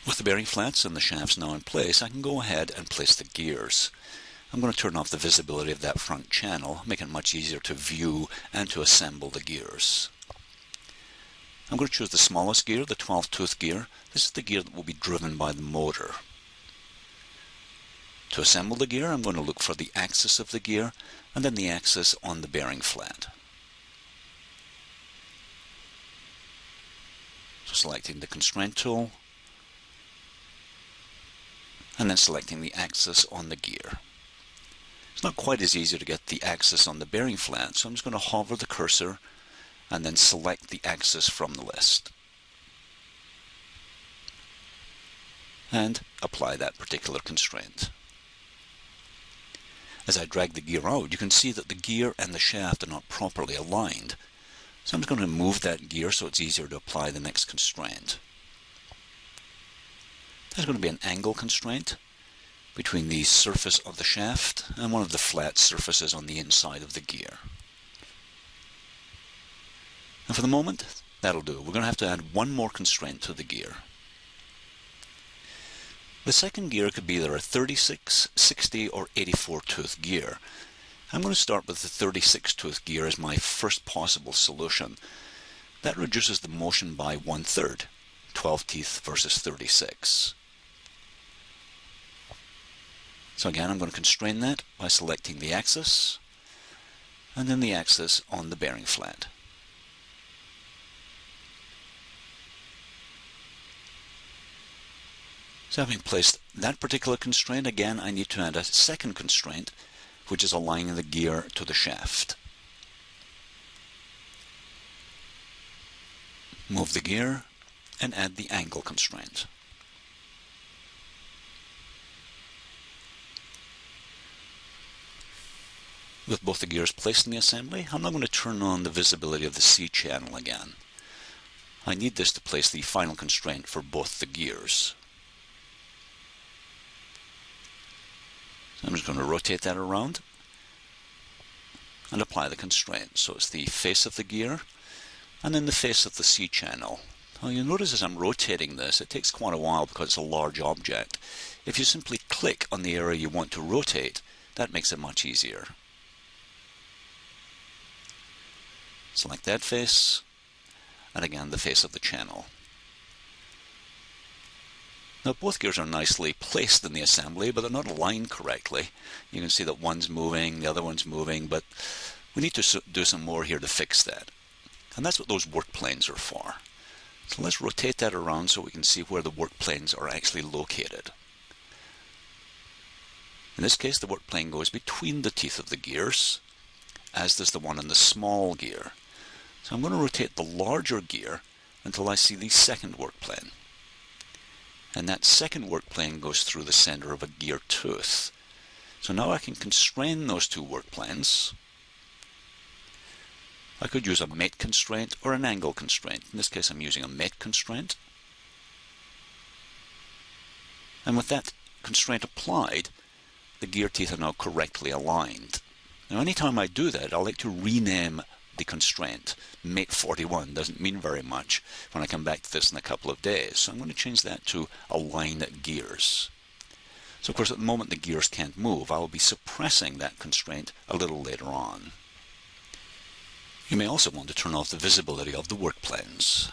With the bearing flats and the shafts now in place, I can go ahead and place the gears. I'm going to turn off the visibility of that front channel, make it much easier to view and to assemble the gears. I'm going to choose the smallest gear, the 12th tooth gear. This is the gear that will be driven by the motor. To assemble the gear, I'm going to look for the axis of the gear and then the axis on the bearing flat. So selecting the constraint tool and then selecting the axis on the gear. It's not quite as easy to get the axis on the bearing flat, so I'm just going to hover the cursor and then select the axis from the list. And apply that particular constraint. As I drag the gear out, you can see that the gear and the shaft are not properly aligned. So I'm just going to move that gear so it's easier to apply the next constraint. There's going to be an angle constraint between the surface of the shaft and one of the flat surfaces on the inside of the gear. And for the moment, that'll do. We're going to have to add one more constraint to the gear. The second gear could be either a 36, 60, or 84 tooth gear. I'm going to start with the 36 tooth gear as my first possible solution. That reduces the motion by 1/3, 12 teeth versus 36. So again, I'm going to constrain that by selecting the axis and then the axis on the bearing flat. So having placed that particular constraint, again I need to add a second constraint, which is aligning the gear to the shaft. Move the gear and add the angle constraint. With both the gears placed in the assembly, I'm now going to turn on the visibility of the C channel again. I need this to place the final constraint for both the gears. So I'm just going to rotate that around and apply the constraint. So it's the face of the gear and then the face of the C channel. Now you'll notice as I'm rotating this, it takes quite a while because it's a large object. If you simply click on the area you want to rotate, that makes it much easier. Select that face, and again the face of the channel. Now both gears are nicely placed in the assembly, but they're not aligned correctly. You can see that one's moving, the other one's moving, but we need to do some more here to fix that. And that's what those work planes are for. So let's rotate that around so we can see where the work planes are actually located. In this case, the work plane goes between the teeth of the gears, as does the one in the small gear. So I'm going to rotate the larger gear until I see the second work plane. And that second work plane goes through the center of a gear tooth. So now I can constrain those two work planes. I could use a mate constraint or an angle constraint. In this case I'm using a mate constraint. And with that constraint applied, the gear teeth are now correctly aligned. Now anytime I do that, I like to rename the constraint. Mate 41 doesn't mean very much when I come back to this in a couple of days. So I'm going to change that to align gears. So of course at the moment the gears can't move. I will be suppressing that constraint a little later on. You may also want to turn off the visibility of the work planes.